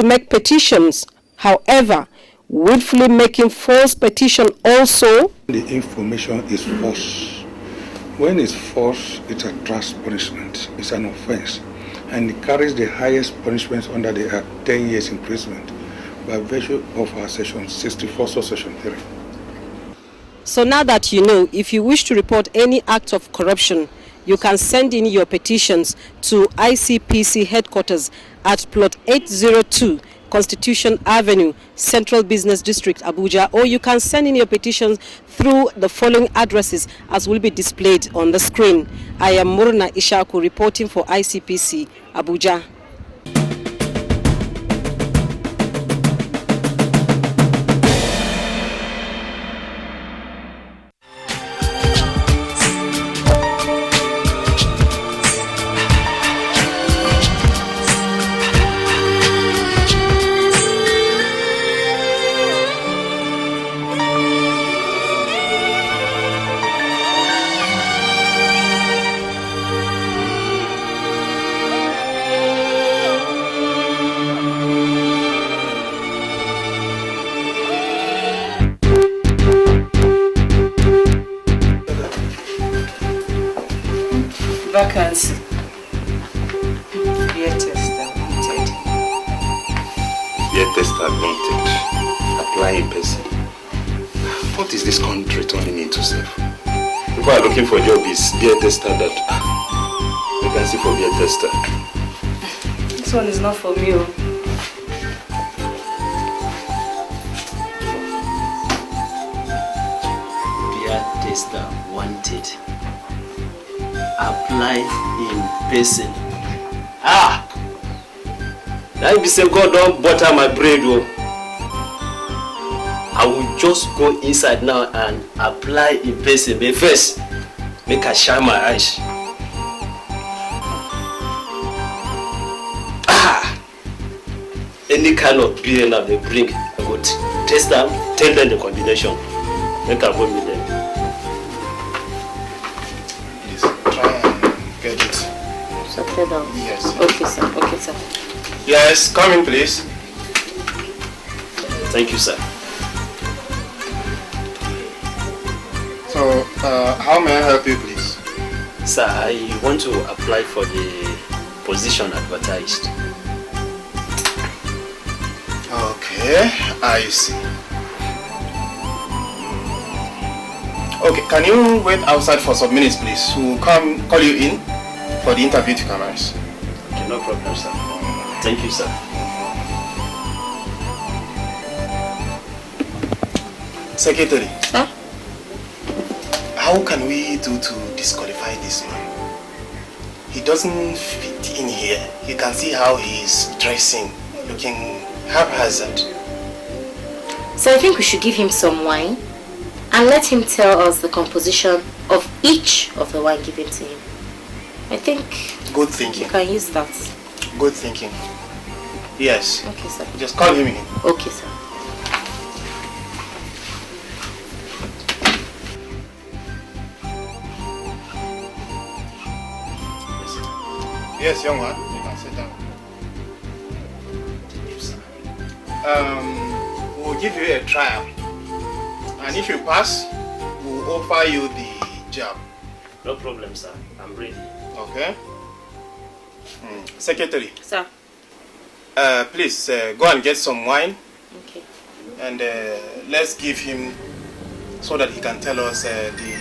to make petitions. However, willfully making false petition also. The information is false. When it's false, it attracts punishment. It's an offense. And it carries the highest punishment under the Act, 10 years imprisonment, by virtue of our section 64, section 3. So now that you know, if you wish to report any act of corruption, you can send in your petitions to ICPC headquarters at plot 802 Constitution Avenue, Central Business District, Abuja, or you can send in your petitions through the following addresses as will be displayed on the screen. I am Murna Ishaku reporting for ICPC, Abuja. Vacancy. Beer tester wanted. Beer tester wanted. Apply in person. What is this country turning into, sir? People are looking for a job is beer tester that vacancy for beer tester. This one is not for me. Beer tester wanted. Apply in person. That be say God don't butter my bread. I will just go inside now and apply in person. But first, make I shine my eyes. Any kind of beer now they bring, I go test them, tell them the combination. Make I go with them. Yes. Okay, sir. Okay, sir. Yes, come in, please. Thank you, sir. So, how may I help you, please? Sir, I want to apply for the position advertised. Okay, I see. Okay, can you wait outside for some minutes, please? We'll come call you in for the interview to commence. Okay, no problem, sir. Thank you, sir. Secretary. Sir? How can we do to disqualify this man? He doesn't fit in here. You can see how he's dressing, looking haphazard. So I think we should give him some wine and let him tell us the composition of each of the wine given to him. I think Good thinking. you can use that. Good thinking. Yes. Okay, sir. Just call him in. Okay, sir. Yes, young one. You can sit down. We'll give you a trial. And if you pass, we'll offer you the job. No problem, sir. I'm ready. Okay? Secretary, Sir. please go and get some wine. Okay. And let's give him so that he can tell us the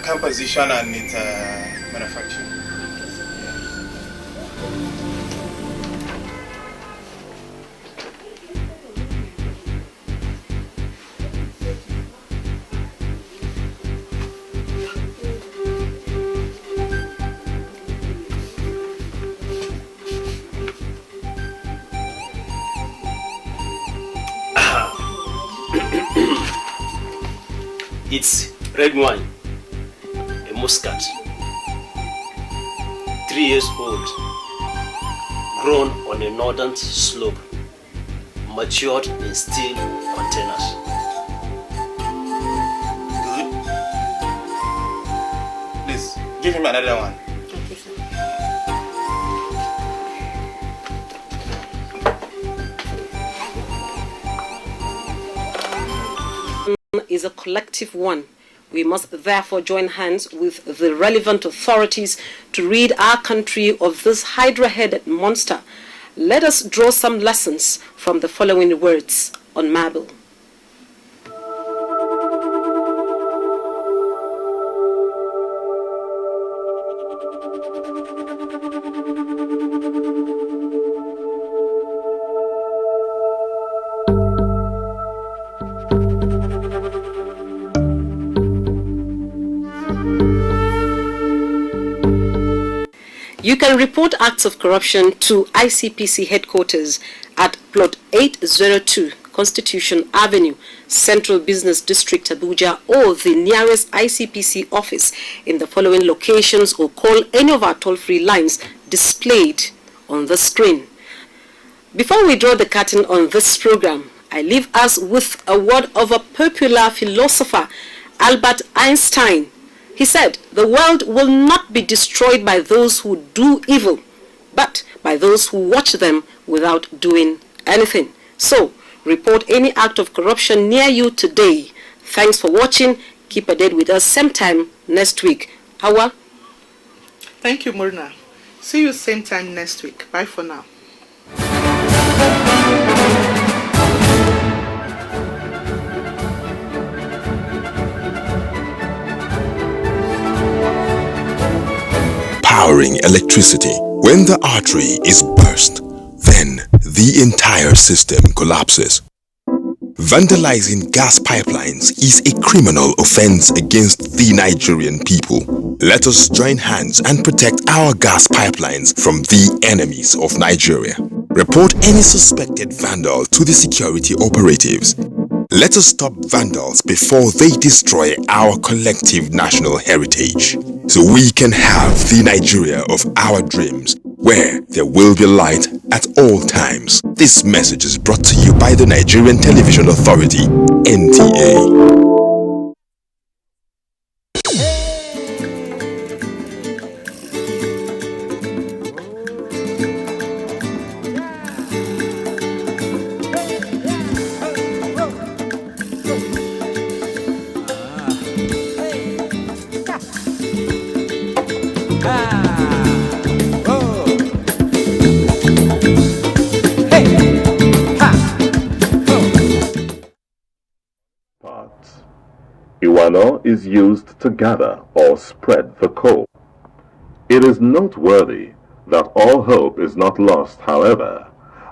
composition and its manufacturing. It's red wine, a muscat, 3 years old, grown on a northern slope, matured in steel containers. Good. Please, give him another one. Okay, sir. is a collective one. We must therefore join hands with the relevant authorities to rid our country of this hydra-headed monster. Let us draw some lessons from the following words on marble. You can report acts of corruption to ICPC headquarters at plot 802 Constitution Avenue, Central Business District, Abuja, or the nearest ICPC office in the following locations, or call any of our toll-free lines displayed on the screen. Before we draw the curtain on this program, I leave us with a word of a popular philosopher, Albert Einstein. He said, "The world will not be destroyed by those who do evil, but by those who watch them without doing anything." So, report any act of corruption near you today. Thanks for watching. Keep a date with us same time next week. Hawa? Thank you, Murna. See you same time next week. Bye for now. Powering electricity. When the artery is burst, then the entire system collapses. Vandalizing gas pipelines is a criminal offense against the Nigerian people. Let us join hands and protect our gas pipelines from the enemies of Nigeria. Report any suspected vandal to the security operatives. Let us stop vandals before they destroy our collective national heritage, so we can have the Nigeria of our dreams, where there will be light at all times. This message is brought to you by the Nigerian Television Authority, NTA. Iwano is used to gather or spread the coal. It is noteworthy that all hope is not lost, however,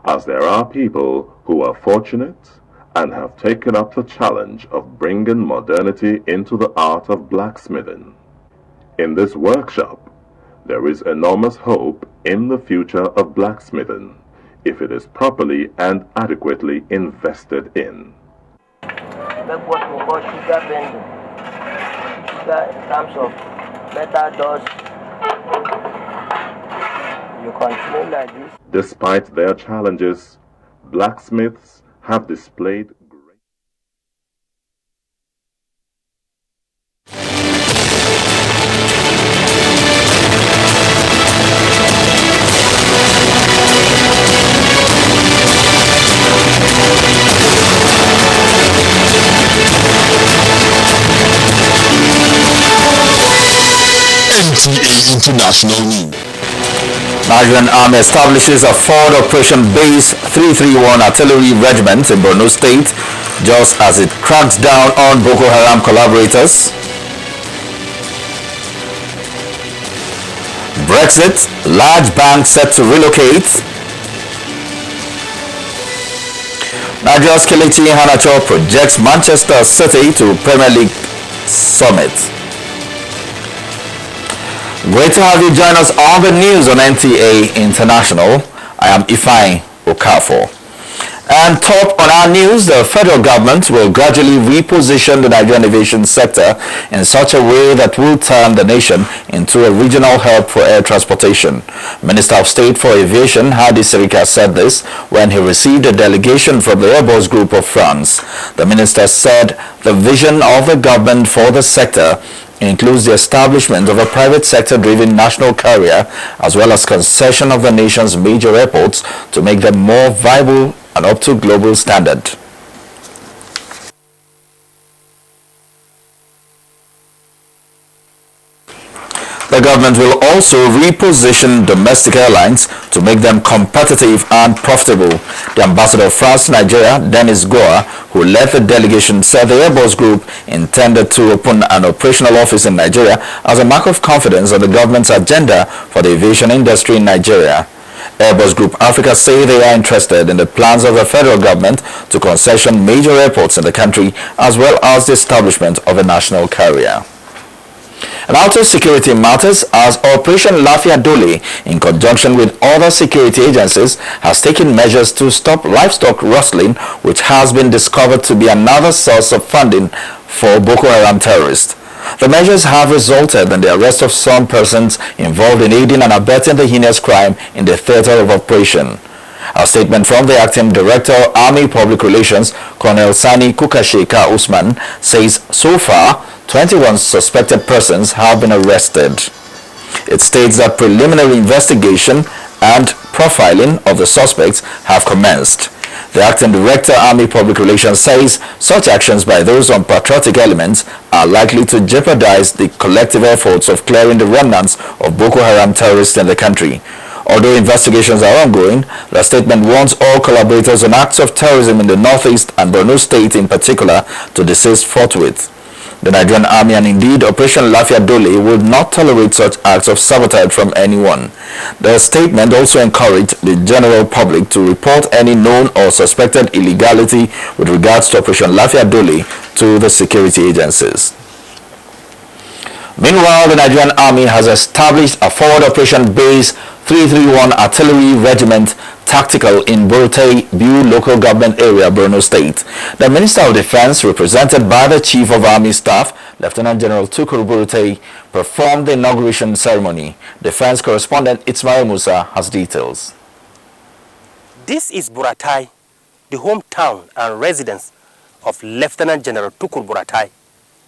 as there are people who are fortunate and have taken up the challenge of bringing modernity into the art of blacksmithing. In this workshop, there is enormous hope in the future of blacksmithing if it is properly and adequately invested in. Make what we call sugar bending. Sugar in terms of metal dust. You continue like this. Despite their challenges, blacksmiths have displayed great. NTA International News. Nigerian Army establishes a forward operation base 331 Artillery Regiment in Borno State just as it cracks down on Boko Haram collaborators. Brexit, large bank set to relocate. Nigeria's Kelechi Iheanacho projects Manchester City to Premier League summit. Great to have you join us on the news on NTA International. I am Ifeanyi Okafor. And top on our news, the federal government will gradually reposition the Nigerian aviation sector in such a way that will turn the nation into a regional hub for air transportation. Minister of State for Aviation, Hadi Sirika, said this when he received a delegation from the Airbus Group of France. The minister said the vision of the government for the sector includes the establishment of a private sector-driven national carrier as well as concession of the nation's major airports to make them more viable and up to global standard. government will also reposition domestic airlines to make them competitive and profitable. The ambassador of France to Nigeria, Dennis Goa, who led the delegation, said the Airbus Group intended to open an operational office in Nigeria as a mark of confidence on the government's agenda for the aviation industry in Nigeria. Airbus Group Africa say they are interested in the plans of the federal government to concession major airports in the country as well as the establishment of a national carrier. And out of security matters, as Operation Lafia Dole, in conjunction with other security agencies, has taken measures to stop livestock rustling, which has been discovered to be another source of funding for Boko Haram terrorists. The measures have resulted in the arrest of some persons involved in aiding and abetting the heinous crime in the theater of operation. A statement from the Acting Director, Army Public Relations, Colonel Sani Kukasheka Usman, says so far 21 suspected persons have been arrested. It states that preliminary investigation and profiling of the suspects have commenced. The Acting Director, Army Public Relations, says such actions by those unpatriotic elements are likely to jeopardize the collective efforts of clearing the remnants of Boko Haram terrorists in the country. Although investigations are ongoing, the statement warns all collaborators on acts of terrorism in the Northeast and Borno State in particular to desist forthwith. The Nigerian Army and indeed Operation Lafia Dole will not tolerate such acts of sabotage from anyone. The statement also encouraged the general public to report any known or suspected illegality with regards to Operation Lafia Dole to the security agencies. Meanwhile, the Nigerian Army has established a forward operation base 331 Artillery Regiment Tactical in Borotei, Bu local government area, Borno State. The Minister of Defense, represented by the Chief of Army Staff, Lieutenant General Tukur Borotei, performed the inauguration ceremony. Defense correspondent Ismail Musa has details. This is Buratai, the hometown and residence of Lieutenant General Tukur Buratai,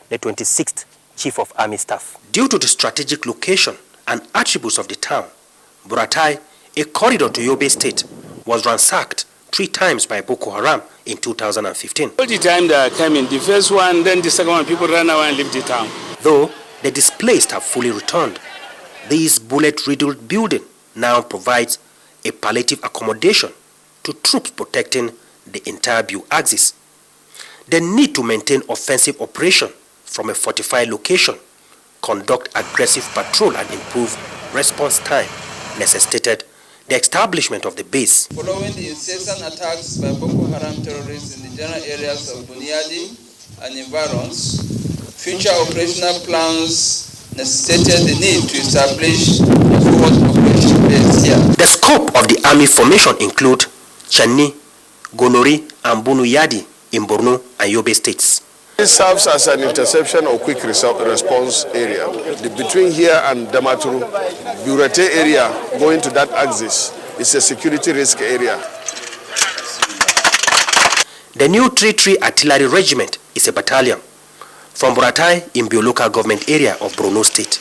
the 26th Chief of Army Staff. Due to the strategic location and attributes of the town, Buratai, a corridor to Yobe State, was ransacked 3 times by Boko Haram in 2015. All the time they came in, the first one, then the second one, people ran away and left the town. Though the displaced have fully returned, this bullet-riddled building now provides a palliative accommodation to troops protecting the entire Bu axis. The need to maintain offensive operation from a fortified location, conduct aggressive patrol and improve response time necessitated the establishment of the base. Following the incessant attacks by Boko Haram terrorists in the general areas of Bunyadi and environs, future operational plans necessitated the need to establish a forward operation base here. The scope of the army formation include Chani, Gonori, and Bunuyadi in Borno and Yobe states. It serves as an interception or quick response area. Between here and Damaturu, Burete area going to that axis is a security risk area. The new 3-3 Artillery Regiment is a battalion from Buratai in Bio local government area of Borno State.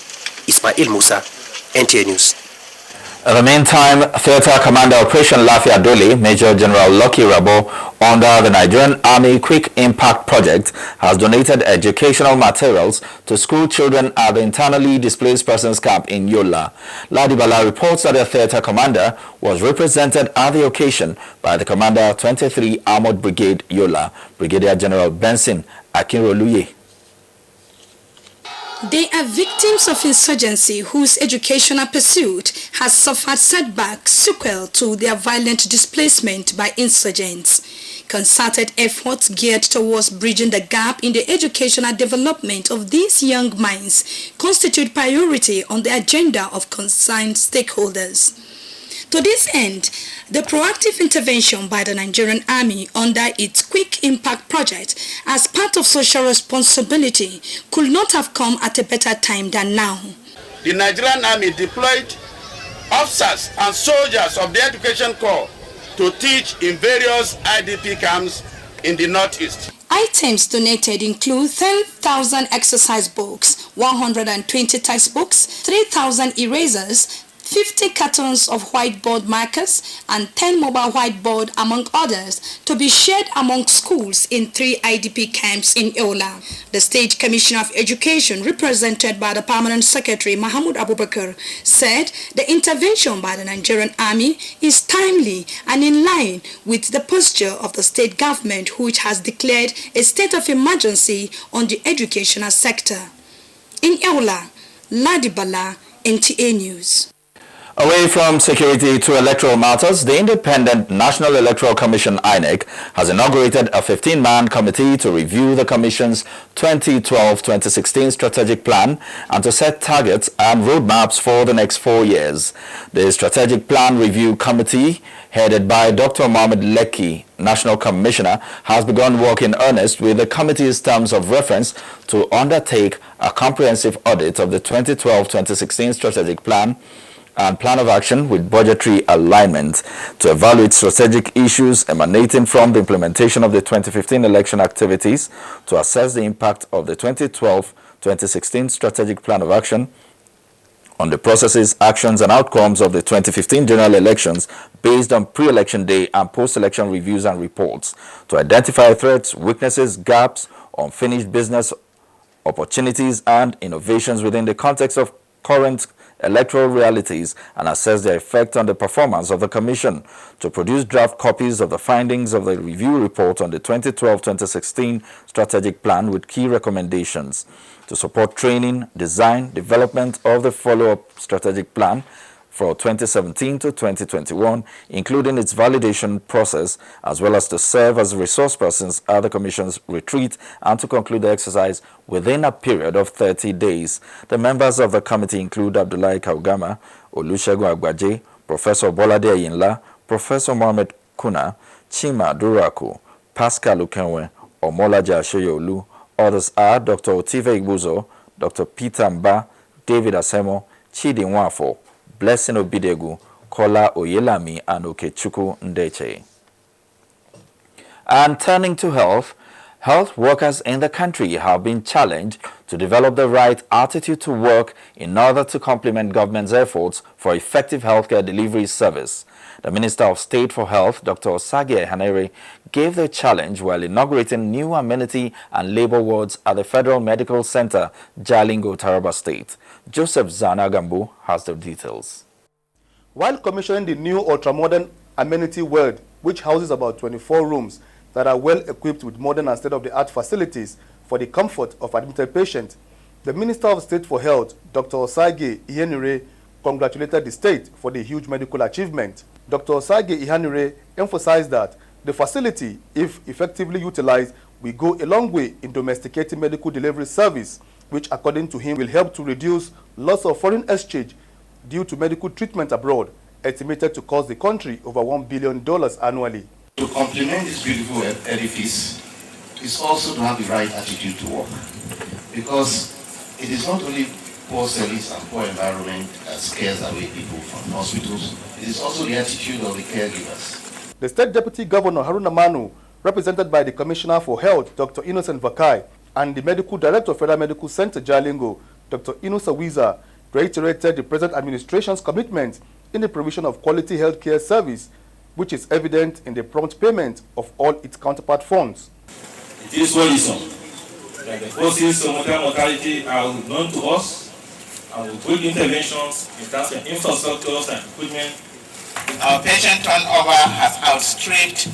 Ismail Musa, NTA News. In the meantime, Theatre Commander Operation Lafia Dole, Major General Lucky Rabo, under the Nigerian Army Quick Impact Project, has donated educational materials to school children at the internally displaced persons camp in Yola. Ladibala reports that the Theatre Commander was represented at the occasion by the Commander 23 Armored Brigade Yola, Brigadier General Benson Akinroluye. They are victims of insurgency whose educational pursuit has suffered setbacks sequel to their violent displacement by insurgents. Concerted efforts geared towards bridging the gap in the educational development of these young minds constitute priority on the agenda of concerned stakeholders. To this end, the proactive intervention by the Nigerian Army under its Quick Impact Project as part of social responsibility could not have come at a better time than now. The Nigerian Army deployed officers and soldiers of the Education Corps to teach in various IDP camps in the Northeast. Items donated include 10,000 exercise books, 120 textbooks, 3,000 erasers, 50 cartons of whiteboard markers and 10 mobile whiteboard, among others, to be shared among schools in 3 IDP camps in Yola. The State Commissioner of Education, represented by the Permanent Secretary Mahmoud Abubakar, said the intervention by the Nigerian Army is timely and in line with the posture of the state government, which has declared a state of emergency on the educational sector. In Yola, Ladibala, NTA News. Away from security to electoral matters, the Independent National Electoral Commission (INEC) has inaugurated a 15-man committee to review the Commission's 2012-2016 strategic plan and to set targets and roadmaps for the next 4 years. The Strategic Plan Review Committee, headed by Dr. Mohamed Lekki, National Commissioner, has begun work in earnest with the committee's terms of reference to undertake a comprehensive audit of the 2012-2016 strategic plan and plan of action with budgetary alignment, to evaluate strategic issues emanating from the implementation of the 2015 election activities, to assess the impact of the 2012-2016 strategic plan of action on the processes, actions and outcomes of the 2015 general elections based on pre-election day and post-election reviews and reports, to identify threats, weaknesses, gaps, unfinished business opportunities and innovations within the context of current electoral realities and assess their effect on the performance of the Commission, to produce draft copies of the findings of the review report on the 2012-2016 strategic plan with key recommendations, to support training, design, development of the follow-up strategic plan for 2017 to 2021, including its validation process, as well as to serve as resource persons at the Commission's retreat and to conclude the exercise within a period of 30 days. The members of the committee include Abdullahi Kaugama, Olusegun Agbaje, Professor Bolade Ayinla, Professor Mohamed Kuna, Chima Duraku, Pascal Ukenwe, Omolaja Ashoyolu. Others are Dr. Otive Igbuzo, Dr. Peter Mba, David Asemo, Chidi Nwafo, Blessing Obidegu, Kola Oyelami, and Okechukwu Ndeche. And turning to health, health workers in the country have been challenged to develop the right attitude to work in order to complement government's efforts for effective healthcare delivery service. The Minister of State for Health, Dr. Osage Hanere, gave the challenge while inaugurating new amenity and labor wards at the Federal Medical Center, Jalingo, Taraba State. Joseph Zanagambo has the details. While commissioning the new ultramodern amenity ward, which houses about 24 rooms that are well equipped with modern and state-of-the-art facilities for the comfort of admitted patients, the Minister of State for Health, Dr. Osage Ihenire, congratulated the state for the huge medical achievement. Dr. Osage Ihenire emphasized that the facility, if effectively utilized, will go a long way in domesticating medical delivery service, which according to him will help to reduce loss of foreign exchange due to medical treatment abroad, estimated to cost the country over $1 billion annually. To complement this beautiful edifice is also to have the right attitude to work, because it is not only poor service and poor environment that scares away people from hospitals, it is also the attitude of the caregivers. The State Deputy Governor Haruna Manu, represented by the Commissioner for Health, Dr. Innocent Vakai, and the Medical Director of Federal Medical Center Jalingo, Dr. Inusa Wiza, reiterated the present administration's commitment in the provision of quality healthcare service, which is evident in the prompt payment of all its counterpart funds. It is worrisome that the causes of mortality are known to us, and with quick interventions in terms of infrastructures and equipment. Our patient turnover has outstripped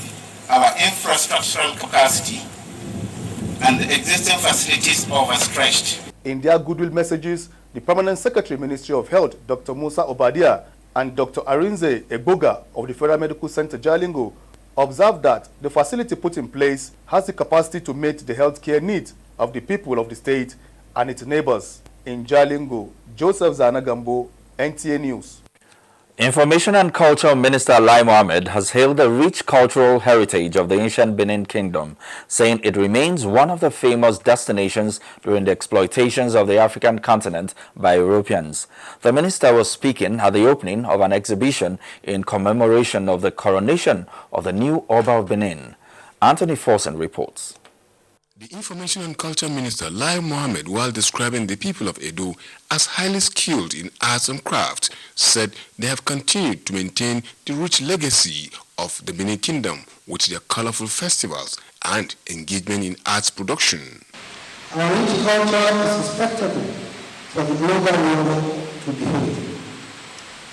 our infrastructural capacity, and the existing facilities overstretched. In their goodwill messages, the Permanent Secretary, Ministry of Health, Dr. Musa Obadia, and Dr. Arinze Egboga of the Federal Medical Center Jalingo observed that the facility put in place has the capacity to meet the healthcare needs of the people of the state and its neighbors. In Jalingo, Joseph Zanagambo, NTA News. Information and Culture Minister Lai Mohammed has hailed the rich cultural heritage of the ancient Benin Kingdom, saying it remains one of the famous destinations during the exploitations of the African continent by Europeans. The minister was speaking at the opening of an exhibition in commemoration of the coronation of the new Oba of Benin. Anthony Forsen reports. The Information and Culture Minister, Lai Mohammed, while describing the people of Edo as highly skilled in arts and crafts, said they have continued to maintain the rich legacy of the Benin Kingdom with their colorful festivals and engagement in arts production. Our rich culture is a spectacle for the global world to behold.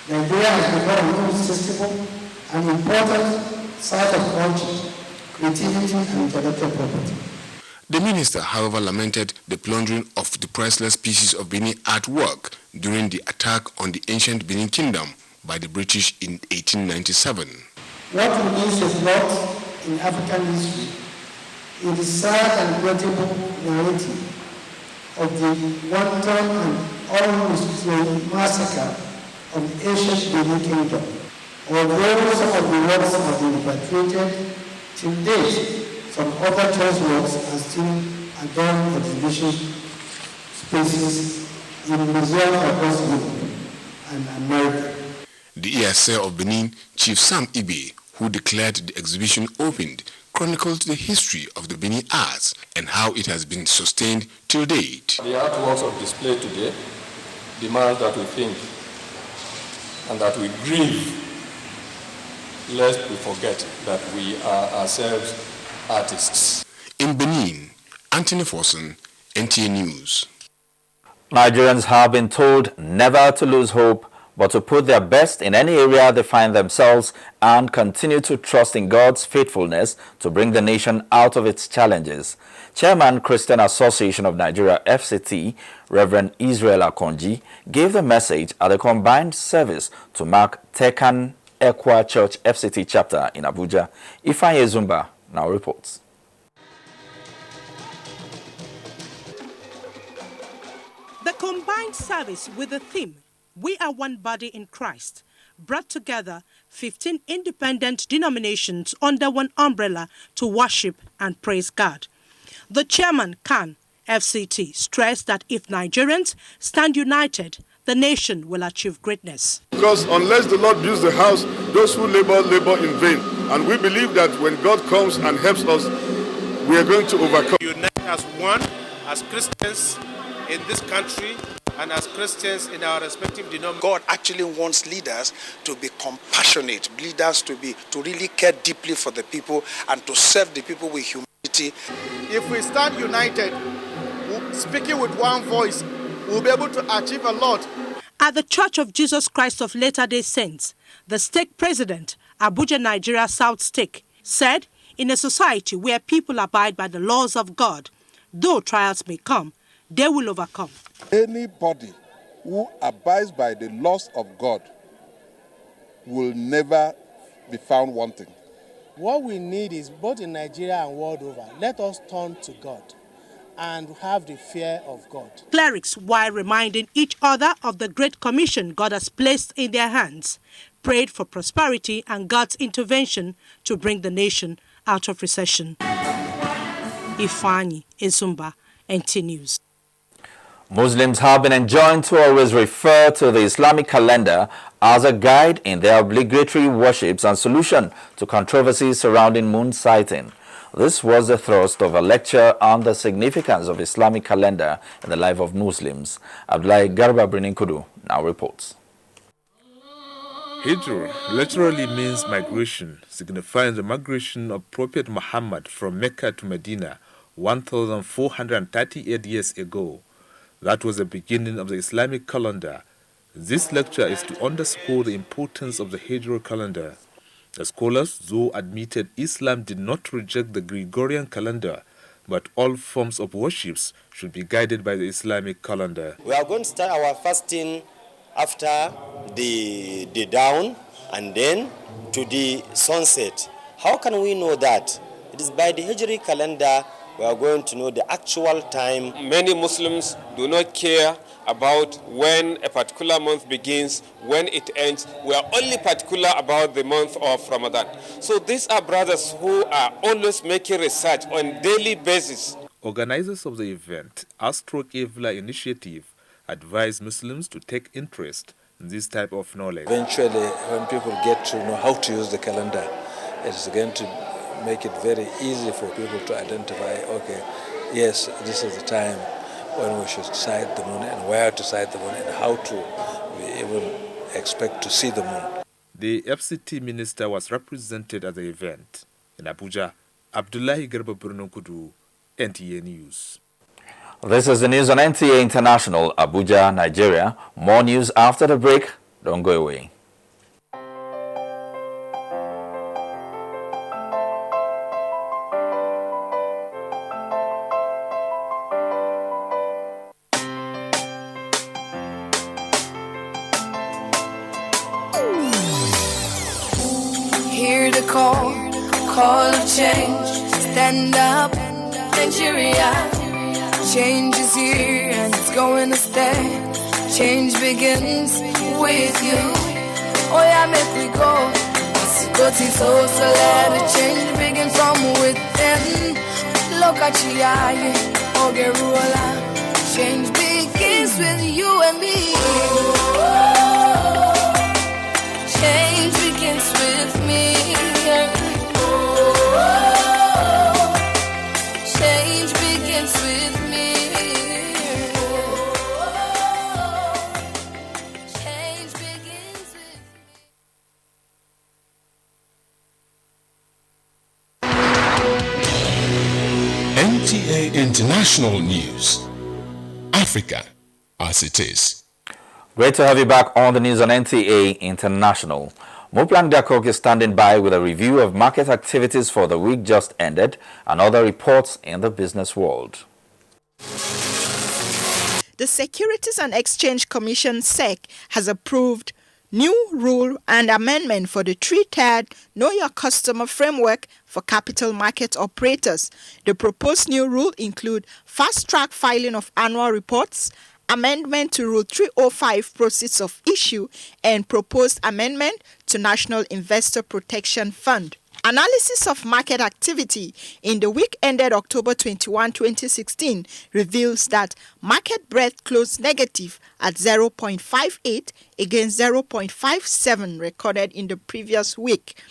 Nigeria has become an irresistible and important site of culture, creativity, and intellectual property. The minister, however, lamented the plundering of the priceless pieces of Benin artwork during the attack on the ancient Benin Kingdom by the British in 1897. What remains a plot in African history is the sad and regrettable narrative of the wanton and almost massacre of the ancient Benin Kingdom. Although some of the works have been repatriated, till date, some other church works are still adorn exhibition spaces in museums across Europe and America. The ESA of Benin, Chief Sam Ibe, who declared the exhibition opened, chronicled the history of the Benin arts and how it has been sustained till date. The artworks of display today demand that we think and that we grieve, lest we forget that we are ourselves artists. In Benin, Anthony Forson, NTA News. Nigerians have been told never to lose hope, but to put their best in any area they find themselves and continue to trust in God's faithfulness to bring the nation out of its challenges. Chairman, Christian Association of Nigeria, FCT, Reverend Israel Akonji, gave the message at a combined service to mark Tekan Ekwa Church FCT chapter in Abuja. Ifeanyi Zumba now reports. The combined service with the theme, We Are One Body in Christ, brought together 15 independent denominations under one umbrella to worship and praise God. The chairman, Khan, FCT, stressed that if Nigerians stand united, the nation will achieve greatness. Because unless the Lord builds the house, those who labor, labor in vain. And we believe that when God comes and helps us, we are going to overcome. Unite as one, as Christians in this country, and as Christians in our respective denominations. God actually wants leaders to be compassionate, leaders to really care deeply for the people and to serve the people with humility. If we stand united, speaking with one voice, we'll be able to achieve a lot. At the Church of Jesus Christ of Latter-day Saints, the stake president, Abuja, Nigeria South Stake, said, in a society where people abide by the laws of God, though trials may come, they will overcome. Anybody who abides by the laws of God will never be found wanting. What we need is, both in Nigeria and world over, let us turn to God and have the fear of God. Clerics, while reminding each other of the great commission God has placed in their hands, prayed for prosperity and God's intervention to bring the nation out of recession. Ifeanyi Ezumba, NT News. Muslims have been enjoined to always refer to the Islamic calendar as a guide in their obligatory worships and solution to controversies surrounding moon sighting. This was the thrust of a lecture on the significance of Islamic calendar in the life of Muslims. Abdullahi Garba Brininkudu now reports. Hijr literally means migration, signifying the migration of Prophet Muhammad from Mecca to Medina 1,438 years ago. That was the beginning of the Islamic calendar. This lecture is to underscore the importance of the Hijr calendar. The scholars, though admitted Islam did not reject the Gregorian calendar, but all forms of worships should be guided by the Islamic calendar. We are going to start our fasting after the dawn and then to the sunset. How can we know that? It is by the Hijri calendar we are going to know the actual time. Many Muslims do not care about when a particular month begins, when it ends. We are only particular about the month of Ramadan. So these are brothers who are always making research on daily basis. Organizers of the event, Astro Kevla Initiative, advise Muslims to take interest in this type of knowledge. Eventually, when people get to know how to use the calendar, it's going to make it very easy for people to identify, okay, yes, this is the time when we should sight the moon and where to sight the moon and how to even expect to see the moon. The FCT minister was represented at the event. In Abuja, Abdullahi Garba Kudu, NTA News. This is the news on NTA International, Abuja, Nigeria. More news after the break. Don't go away. Hear the call of change. Stand up, Nigeria. Change is here and it's going to stay. Change begins with you. Oh yeah, make we go. So let the change begin from within. Look at you, Ogeruola. Change begins with you and me. Change begins with me. Change begins with me. Change begins with NTA International News. Africa as it is. Great to have you back on the news on NTA International. Moplang Dakok is standing by with a review of market activities for the week just ended and other reports in the business world. The Securities and Exchange Commission (SEC) has approved new rule and amendment for the three-tiered Know Your Customer framework for capital market operators. The proposed new rule include fast-track filing of annual reports, amendment to Rule 305 proceeds of issue, and proposed amendment to National Investor Protection Fund. Analysis of market activity in the week ended October 21, 2016 reveals that market breadth closed negative at 0.58 against 0.57 recorded in the previous week.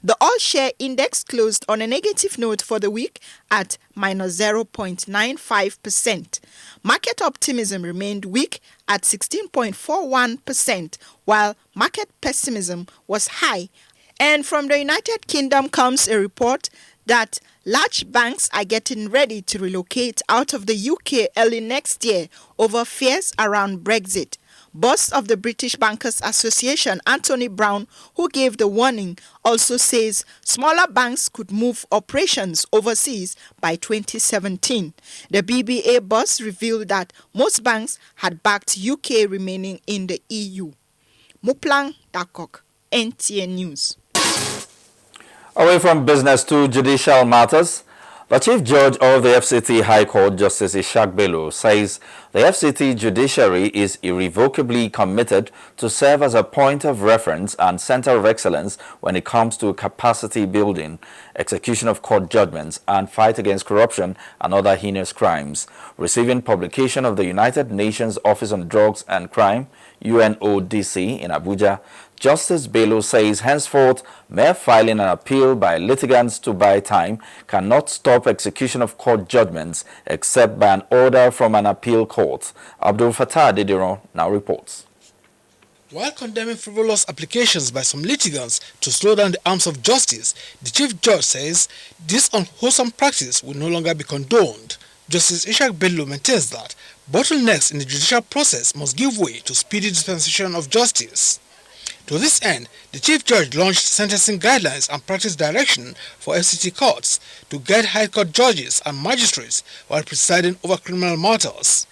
The all-share index closed on a negative note for the week at minus 0.95%. Market optimism remained weak at 16.41%, while market pessimism was high. And from the United Kingdom comes a report that large banks are getting ready to relocate out of the UK early next year over fears around Brexit. Boss of the British Bankers Association, Anthony Brown, who gave the warning, also says smaller banks could move operations overseas by 2017. The BBA boss revealed that most banks had backed UK remaining in the EU. Moplang Dakok, NTA News. Away from business to judicial matters, the Chief Judge of the FCT High Court, Justice Ishaq Bello, says the FCT judiciary is irrevocably committed to serve as a point of reference and center of excellence when it comes to capacity building, execution of court judgments, and fight against corruption and other heinous crimes. Receiving publication of the United Nations Office on Drugs and Crime, UNODC, in Abuja, Justice Bello says henceforth mere filing an appeal by litigants to buy time cannot stop execution of court judgments except by an order from an appeal court. Abdul Fattah Didiron now reports. While condemning frivolous applications by some litigants to slow down the arms of justice, the Chief Judge says this unwholesome practice will no longer be condoned. Justice Ishaq Bello maintains that bottlenecks in the judicial process must give way to speedy dispensation of justice. To this end, the Chief Judge launched sentencing guidelines and practice direction for FCT courts to guide High Court judges and magistrates while presiding over criminal matters.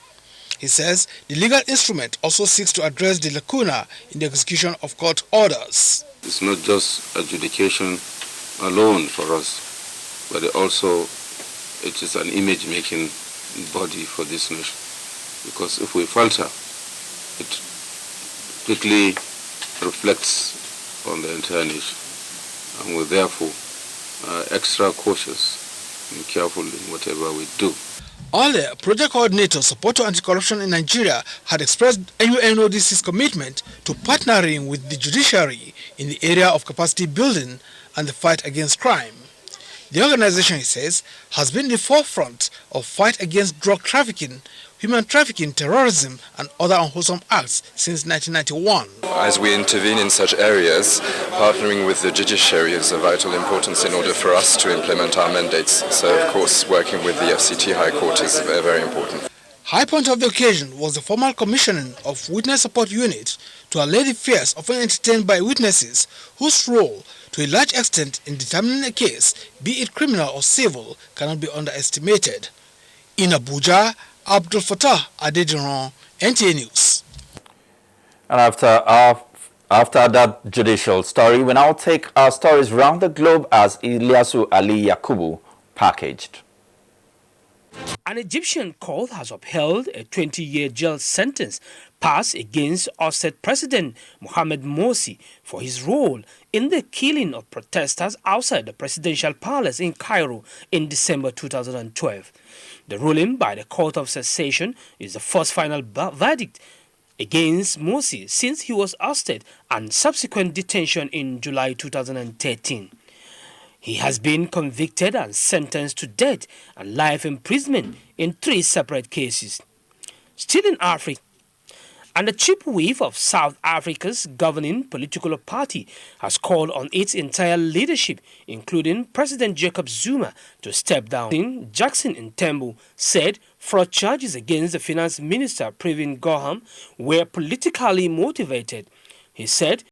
He says the legal instrument also seeks to address the lacuna in the execution of court orders. It's not just adjudication alone for us, but also it is an image-making body for this nation. Because if we falter, it quickly reflects on the entire nation, and we're therefore extra cautious and careful in whatever we do. Earlier, Project Coordinator Support to Anti-Corruption in Nigeria had expressed UNODC's commitment to partnering with the judiciary in the area of capacity building and the fight against crime. The organization, he says, has been in the forefront of fight against drug trafficking, human trafficking, terrorism and other unwholesome acts since 1991. As we intervene in such areas, partnering with the judiciary is of vital importance in order for us to implement our mandates. So, of course, working with the FCT High Court is very important. High point of the occasion was the formal commissioning of Witness Support Unit to allay the fears often entertained by witnesses whose role, to a large extent in determining a case, be it criminal or civil, cannot be underestimated. In Abuja, Abdul Fattah Adediran, NTA News. And after that judicial story, we now take our stories round the globe as Ilyasu Ali Yakubu packaged. An Egyptian court has upheld a 20-year jail sentence passed against OCT President Mohamed Morsi for his role in the killing of protesters outside the presidential palace in Cairo in December 2012. The ruling by the Court of Cassation is the first final verdict against Morsi since he was ousted and subsequent detention in July 2013. He has been convicted and sentenced to death and life imprisonment in 3 separate cases. Still in Africa, and the chief whip of South Africa's governing political party has called on its entire leadership, including President Jacob Zuma, to step down. Jackson Ntembu said fraud charges against the finance minister Pravin Gordhan were politically motivated. He said